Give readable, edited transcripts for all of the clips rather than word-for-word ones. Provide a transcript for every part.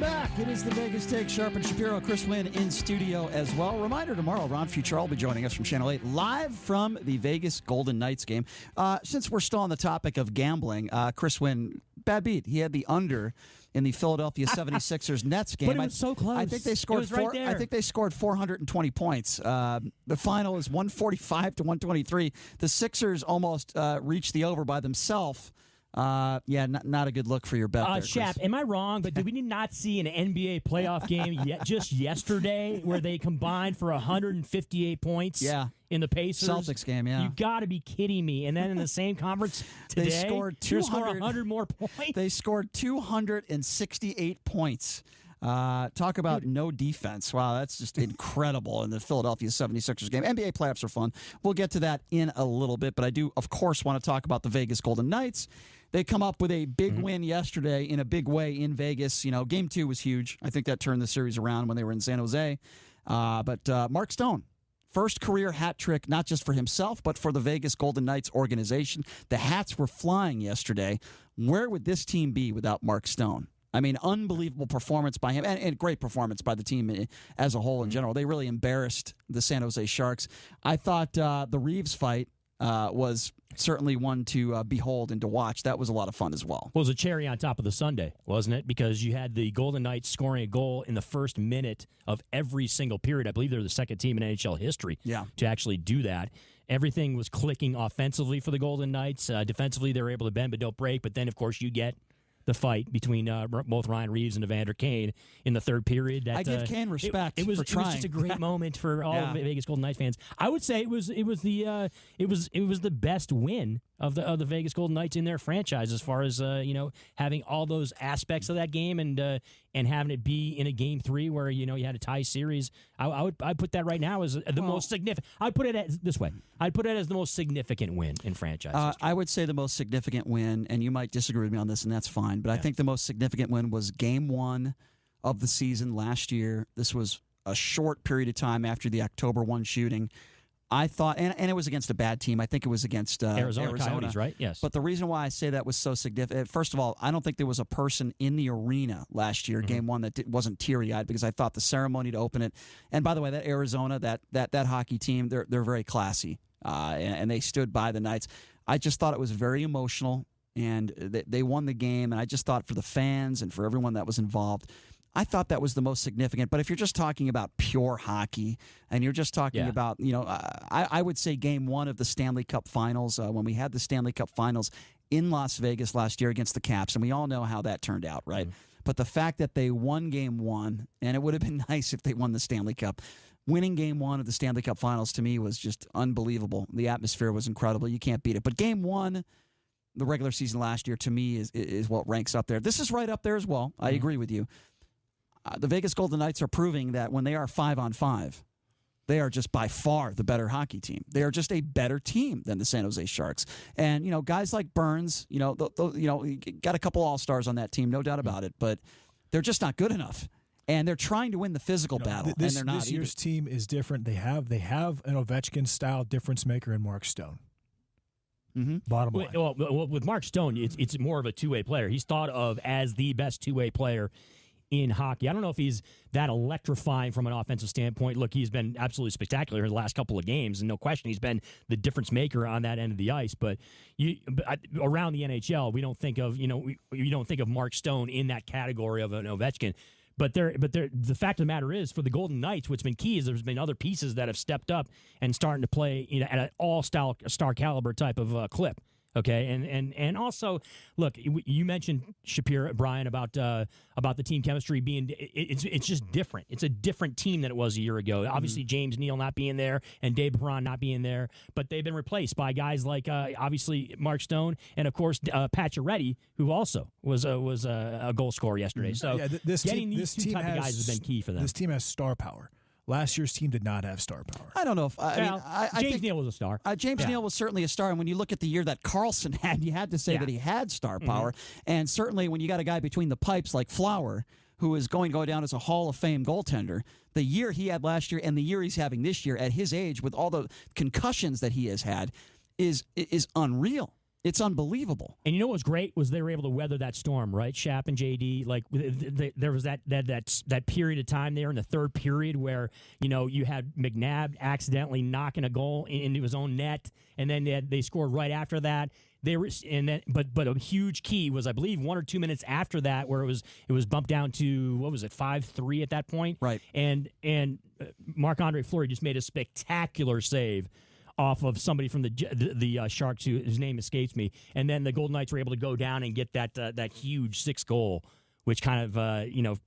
back. It is the Vegas Take. Sharp and Shapiro, Chris Winn in studio as well. Reminder, tomorrow, Ron Futrell will be joining us from Channel 8 live from the Vegas Golden Knights game. Since we're still on the topic of gambling, Chris Winn, bad beat. He had the under in the Philadelphia 76ers Nets game. But it was so close. I think they scored I think they scored 420 points. The final is 145 to 123. The Sixers almost reached the over by themselves. Not a good look for your bet there, Shap, am I wrong? But did we not see an NBA playoff game just yesterday where they combined for 158 points? Yeah. In the Pacers Celtics game, yeah. You got to be kidding me! And then in the same conference today, they scored 100 more points. They scored 268 points. Talk about no defense. Wow, that's just incredible in the Philadelphia 76ers game. NBA playoffs are fun. We'll get to that in a little bit, but I do, of course, want to talk about the Vegas Golden Knights. They come up with a big win yesterday in a big way in Vegas. You know, Game 2 was huge. I think that turned the series around when they were in San Jose. But Mark Stone, first career hat trick, not just for himself, but for the Vegas Golden Knights organization. The hats were flying yesterday. Where would this team be without Mark Stone? I mean, unbelievable performance by him, and great performance by the team as a whole in general. They really embarrassed the San Jose Sharks. I thought the Reeves fight was certainly one to behold and to watch. That was a lot of fun as well. Well, it was a cherry on top of the sundae, wasn't it? Because you had the Golden Knights scoring a goal in the first minute of every single period. I believe they're the second team in NHL history to actually do that. Everything was clicking offensively for the Golden Knights. Defensively, they were able to bend but don't break. But then, of course, you get the fight between both Ryan Reeves and Evander Kane in the third period. I give Kane respect for trying. It was just a great moment for all of Vegas Golden Knights fans. I would say it was the best win of the Vegas Golden Knights in their franchise as far as having all those aspects of that game and having it be in a Game 3 where you had a tie series. I'd put that right now as the most significant. I'd put it this way. I'd put it as the most significant win in franchise history. I would say the most significant win, and you might disagree with me on this, and that's fine. But I think the most significant win was Game 1 of the season last year. This was a short period of time after the October 1 shooting. I thought, and it was against a bad team. I think it was against Arizona Coyotes, right? Yes. But the reason why I say that was so significant, first of all, I don't think there was a person in the arena last year, Game 1, that wasn't teary-eyed because I thought the ceremony to open it. And by the way, that Arizona, that hockey team, they're very classy, and they stood by the Knights. I just thought it was very emotional, and they won the game. And I just thought for the fans and for everyone that was involved, I thought that was the most significant. But if you're just talking about pure hockey and you're just talking about, I would say Game 1 of the Stanley Cup Finals, when we had the Stanley Cup Finals in Las Vegas last year against the Caps, and we all know how that turned out, right? But the fact that they won Game 1, and it would have been nice if they won the Stanley Cup, winning Game 1 of the Stanley Cup Finals to me was just unbelievable. The atmosphere was incredible. You can't beat it. But Game 1, the regular season last year, to me is what ranks up there. This is right up there as well. I agree with you. The Vegas Golden Knights are proving that when they are 5-on-5, they are just by far the better hockey team. They are just a better team than the San Jose Sharks. And guys like Burns, got a couple all-stars on that team, no doubt about it, but they're just not good enough. And they're trying to win the physical battle, and they're not. This year's team is different. They have an Ovechkin-style difference maker in Mark Stone. Bottom line. Well, with Mark Stone, it's more of a two-way player. He's thought of as the best two-way player in hockey. I don't know if he's that electrifying from an offensive standpoint. Look, he's been absolutely spectacular in the last couple of games, and no question he's been the difference maker on that end of the ice. But around the NHL, we don't think of we don't think of Mark Stone in that category of an Ovechkin. But the fact of the matter is, for the Golden Knights, what's been key is there's been other pieces that have stepped up and starting to play at an all-star caliber type of clip. Okay, and also, look, you mentioned Shapiro, Brian, about the team chemistry being it's just different. It's a different team than it was a year ago. Obviously, James Neal not being there and Dave Perron not being there, but they've been replaced by guys like obviously Mark Stone and of course Pacioretty, who also was a goal scorer yesterday. So getting these two type of guys has been key for them. This team has star power. Last year's team did not have star power. I don't know if I James Neal was a star. James Neal was certainly a star, and when you look at the year that Carlson had, you had to say that he had star power. And certainly when you got a guy between the pipes like Flower, who is going to go down as a Hall of Fame goaltender, the year he had last year and the year he's having this year at his age with all the concussions that he has had is unreal. It's unbelievable. And you know what was great was they were able to weather that storm, right? Shap and JD, like there was that period of time there in the third period where you had McNabb accidentally knocking a goal into his own net, and then they scored right after that. But a huge key was, I believe, 1 or 2 minutes after that, where it was bumped down to 5-3 at that point, right? And Marc-Andre Fleury just made a spectacular save off of somebody from the Sharks whose name escapes me, and then the Golden Knights were able to go down and get that huge 6th goal, which kind of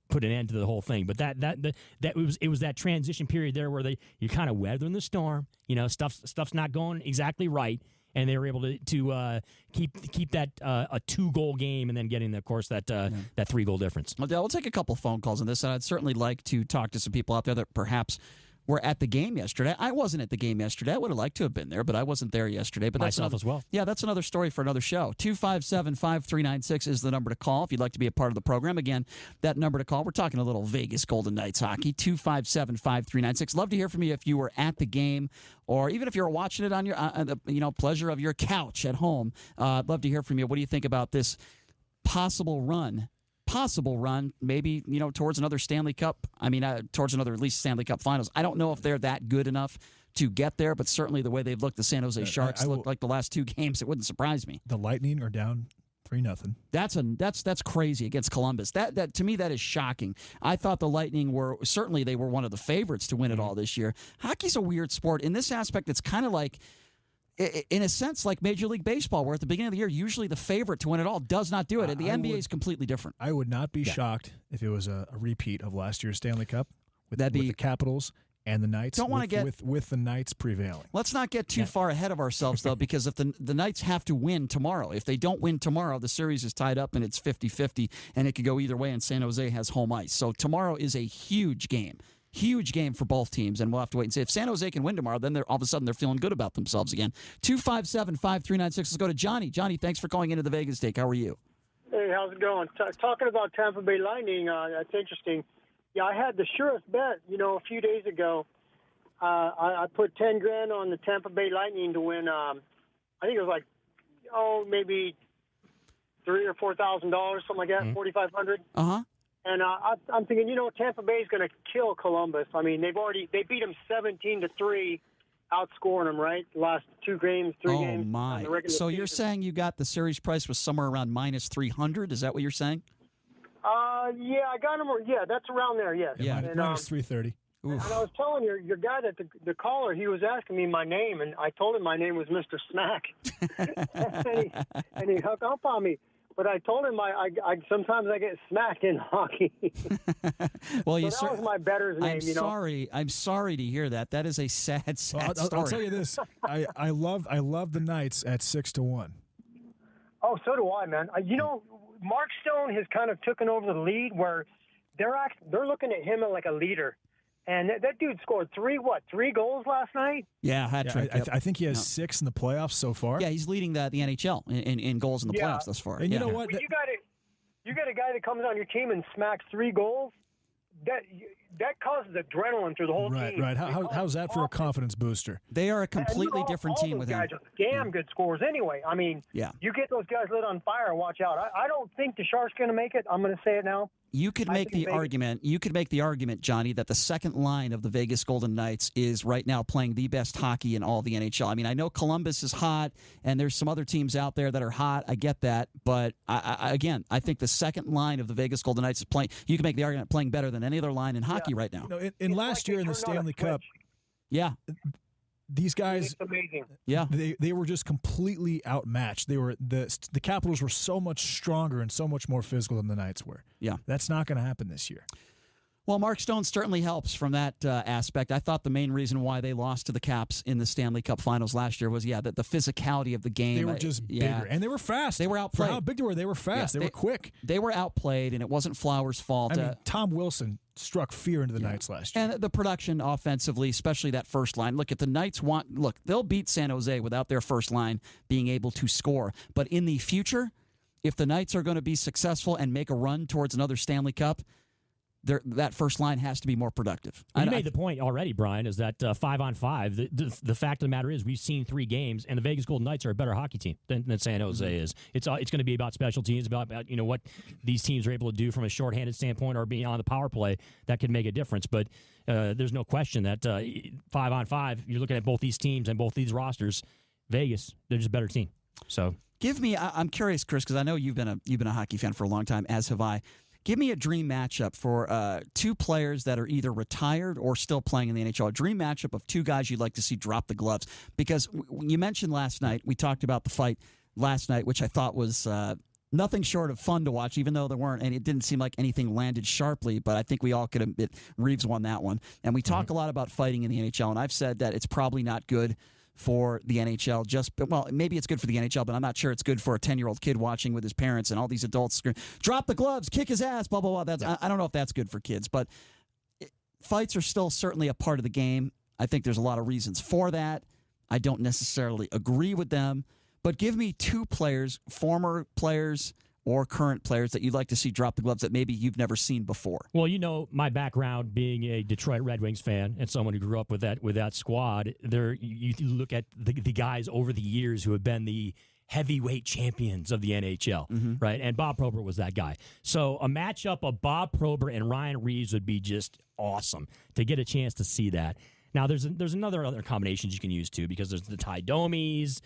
put an end to the whole thing. But it was that transition period there where you kind of weathering the storm, stuff's not going exactly right, and they were able to keep that a 2-goal game, and then getting, of course, that 3-goal difference. Well, we'll take a couple phone calls on this, and I'd certainly like to talk to some people out there that perhaps were at the game yesterday. I wasn't at the game yesterday. I would have liked to have been there, but I wasn't there yesterday. But that's myself as well. Yeah, that's another story for another show. 257-5396 is the number to call if you'd like to be a part of the program. Again, that number to call. We're talking a little Vegas Golden Knights hockey. 257-5396. Love to hear from you if you were at the game, or even if you're watching it on your pleasure of your couch at home. I'd love to hear from you. What do you think about this possible run, maybe, towards another Stanley Cup. Towards another at least Stanley Cup Finals. I don't know if they're that good enough to get there, but certainly the way they've looked, the San Jose Sharks looked like the last 2 games, it wouldn't surprise me. The Lightning are down 3-0. That's crazy against Columbus. That to me, that is shocking. I thought the Lightning were one of the favorites to win it all this year. Hockey's a weird sport. In this aspect, it's kind of like, in a sense, like Major League Baseball, where at the beginning of the year, usually the favorite to win it all does not do it. And the NBA is completely different. I would not be shocked if it was a repeat of last year's Stanley Cup with the Capitals and the Knights. Don't want to get with the Knights prevailing. Let's not get too far ahead of ourselves, though, because if the Knights have to win tomorrow, if they don't win tomorrow, the series is tied up and it's 50-50, and it could go either way, and San Jose has home ice. So tomorrow is a huge game. Huge game for both teams, and we'll have to wait and see. If San Jose can win tomorrow, then all of a sudden they're feeling good about themselves again. 257-5396. Let's go to Johnny. Johnny, thanks for calling into the Vegas Take. How are you? Hey, how's it going? Talking about Tampa Bay Lightning, that's interesting. Yeah, I had the surest bet, a few days ago. I put $10,000 on the Tampa Bay Lightning to win. I think it was maybe $3,000 or $4,000, something like that, $4,500. And I'm thinking, Tampa Bay is going to kill Columbus. I mean, they beat them 17-3, outscoring them, right? The last 2 games, 3 games. Oh my! So you're saying you got the series price was somewhere around minus 300? Is that what you're saying? Yeah, I got them. Yeah, that's around there. Yes. Yeah, minus 330. And I was telling your guy that the caller, he was asking me my name, and I told him my name was Mr. Smack, and he hung up on me. But I told him I sometimes I get smacked in hockey. Well, that was my bettor's name. I'm sorry to hear that. That is a sad story. I'll tell you this. I love the Knights at 6-1. Oh, so do I, man. Mark Stone has kind of taken over the lead where they're looking at him like a leader. And that dude scored 3 goals last night? Yeah, hat trick. I think he has 6 in the playoffs so far. Yeah, he's leading the NHL in goals in the playoffs thus far. And you know what? When you got a guy that comes on your team and smacks 3 goals, that causes adrenaline through the whole team. Right. How's that for a confidence booster? They are a completely different team with him. All those guys are damn good scorers anyway. I mean, you get those guys lit on fire, watch out. I don't think the Sharks going to make it. I'm going to say it now. You could make the argument, Johnny, that the second line of the Vegas Golden Knights is right now playing the best hockey in all the NHL. I mean, I know Columbus is hot, and there's some other teams out there that are hot. I get that, but I think the second line of the Vegas Golden Knights is playing. You can make the argument playing better than any other line in hockey right now. In last year in the Stanley Cup, these guys, it's amazing. Yeah, they were just completely outmatched. The Capitals were so much stronger and so much more physical than the Knights were. Yeah, that's not going to happen this year. Well, Mark Stone certainly helps from that aspect. I thought the main reason why they lost to the Caps in the Stanley Cup Finals last year was, that the physicality of the game. They were just bigger, and they were fast. They were outplayed. For how big they were fast. They were quick. They were outplayed, and it wasn't Flowers' fault. Tom Wilson struck fear into the Knights last year. And the production offensively, especially that first line. Look, if the Knights they'll beat San Jose without their first line being able to score. But in the future, if the Knights are going to be successful and make a run towards another Stanley Cup, that first line has to be more productive. You made the point already, Brian, is that 5-on-5, the fact of the matter is we've seen 3 games, and the Vegas Golden Knights are a better hockey team than San Jose is. It's going to be about special teams, about what these teams are able to do from a shorthanded standpoint or being on the power play that could make a difference. But there's no question that 5-on-5, you're looking at both these teams and both these rosters, Vegas, they're just a better team. So give me, I'm curious, Chris, because I know you've been a hockey fan for a long time, as have I. Give me a dream matchup for 2 players that are either retired or still playing in the NHL. A dream matchup of 2 guys you'd like to see drop the gloves. Because you mentioned last night, we talked about the fight last night, which I thought was nothing short of fun to watch, even though there weren't, and it didn't seem like anything landed sharply. But I think we all could admit Reeves won that one. And we talk a lot about fighting in the NHL, and I've said that it's probably not good for the NHL. Maybe it's good for the NHL, but I'm not sure it's good for a 10-year-old kid watching with his parents and all these adults scream, drop the gloves, kick his ass, blah, blah, blah. I don't know if that's good for kids, but fights are still certainly a part of the game. I think there's a lot of reasons for that. I don't necessarily agree with them, but give me 2 players, former players or current players, that you'd like to see drop the gloves that maybe you've never seen before. Well, my background being a Detroit Red Wings fan and someone who grew up with that squad. You look at the guys over the years who have been the heavyweight champions of the NHL, right? And Bob Probert was that guy. So a matchup of Bob Probert and Ryan Reeves would be just awesome to get a chance to see that. Now, there's other combinations you can use too, because there's the Ty Domies.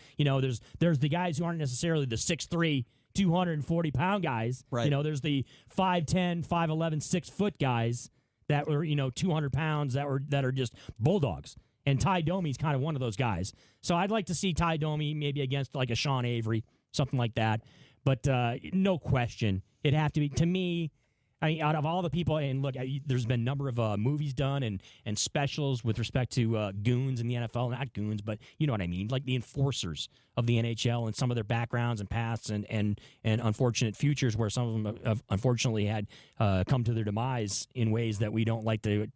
There's the guys who aren't necessarily the 6'3", 240-pound guys. Right. There's the 5'10", 5'11", 6-foot guys that were 200 pounds that are just bulldogs. And Ty Domie's kind of one of those guys. So I'd like to see Ty Domi maybe against like a Sean Avery, something like that. But no question, it'd have to be, to me, out of all the people, and look, there's been a number of movies done and specials with respect to goons in the NFL. Not goons, but you know what I mean, like the enforcers of the NHL and some of their backgrounds and pasts and unfortunate futures, where some of them have unfortunately had come to their demise in ways that we don't like to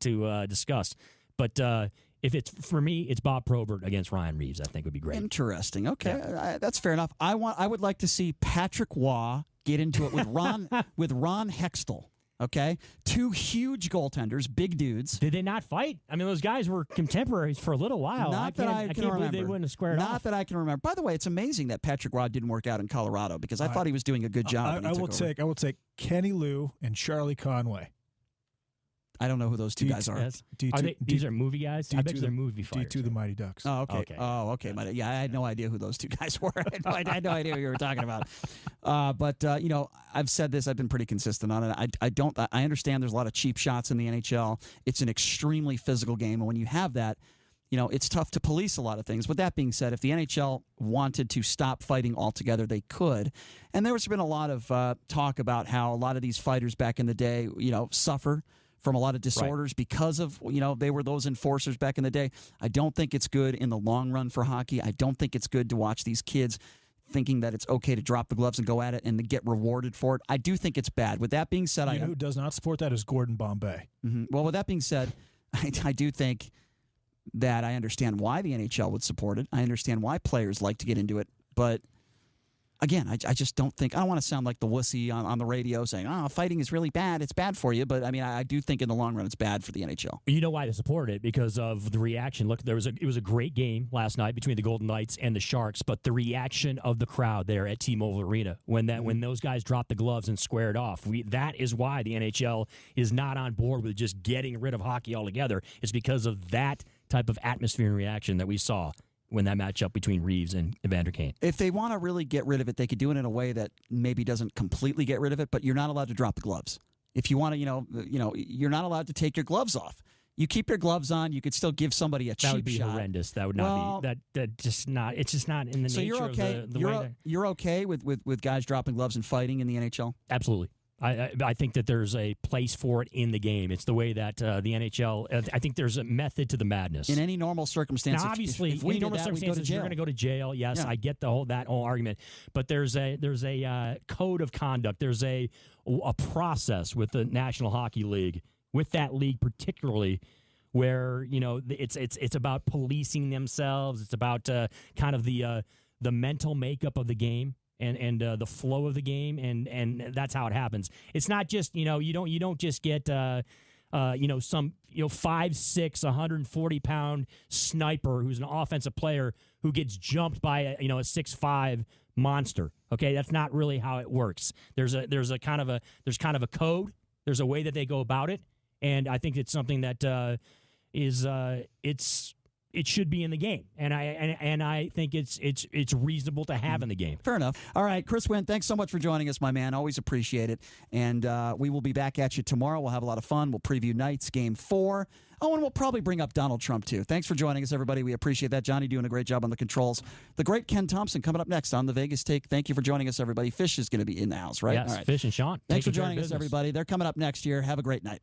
discuss. But if it's for me, it's Bob Probert against Ryan Reeves. I think would be great. Interesting. Okay, that's fair enough. I would like to see Patrick Waugh get into it with Ron Hextall. Okay, 2 huge goaltenders, big dudes. Did they not fight? I mean, those guys were contemporaries for a little while. I can't believe they wouldn't have squared off. Not that I can remember. By the way, it's amazing that Patrick Waugh didn't work out in Colorado, because I thought he was doing a good job. I will take Kenny Lou and Charlie Conway. I don't know who those 2 guys are. These are movie guys? I bet they're movie fighters. D2 the Mighty Ducks. Oh, okay. Okay. Yeah, I had no idea who those 2 guys were. I had no idea what you were talking about. But I've said this. I've been pretty consistent on it. I understand there's a lot of cheap shots in the NHL. It's an extremely physical game, and when you have that, it's tough to police a lot of things. With that being said, if the NHL wanted to stop fighting altogether, they could. And there's been a lot of talk about how a lot of these fighters back in the day, suffer from a lot of disorders because of, they were those enforcers back in the day. I don't think it's good in the long run for hockey. I don't think it's good to watch these kids thinking that it's okay to drop the gloves and go at it and to get rewarded for it. I do think it's bad. With that being said, who does not support that is Gordon Bombay. Mm-hmm. Well, with that being said, I do think that I understand why the NHL would support it. I understand why players like to get into it, but again, I just don't think, I don't want to sound like the wussy on the radio saying, fighting is really bad. It's bad for you. But I mean, I do think in the long run, it's bad for the NHL. You know why to support it? Because of the reaction. Look, it was a great game last night between the Golden Knights and the Sharks, but the reaction of the crowd there at T-Mobile Arena when those guys dropped the gloves and squared off, that is why the NHL is not on board with just getting rid of hockey altogether. It's because of that type of atmosphere and reaction that we saw when that matchup between Reeves and Evander Kane. If they want to really get rid of it, they could do it in a way that maybe doesn't completely get rid of it, but you're not allowed to drop the gloves. If you want to, you're not allowed to take your gloves off. You keep your gloves on, you could still give somebody a cheap shot. That would be horrendous. That would not be it's just not in the nature of the way you're okay with guys dropping gloves and fighting in the NHL? Absolutely. I think that there's a place for it in the game. It's the way that the NHL. I think there's a method to the madness. In any normal circumstance, now, obviously, if we in normal circumstances, you're going to go to jail. Yes, yeah. I get that whole argument. But there's a code of conduct. There's a process with the National Hockey League, with that league particularly, where it's about policing themselves. It's about kind of the mental makeup of the game. and the flow of the game, and that's how it happens. It's not just you don't just get some 5'6", 140-pound sniper who's an offensive player who gets jumped by a 6'5" monster. Okay, that's not really how it works. There's kind of a code. There's a way that they go about it, and I think it's something that it should be in the game, and I think it's reasonable to have in the game. Fair enough. All right, Chris Winn, thanks so much for joining us, my man. Always appreciate it. And we will be back at you tomorrow. We'll have a lot of fun. We'll preview Knights Game 4. Oh, and we'll probably bring up Donald Trump, too. Thanks for joining us, everybody. We appreciate that. Johnny doing a great job on the controls. The great Ken Thompson coming up next on the Vegas Take. Thank you for joining us, everybody. Fish is going to be in the house, right? Yes, all right. Fish and Sean. Thanks for joining us, everybody. They're coming up next year. Have a great night.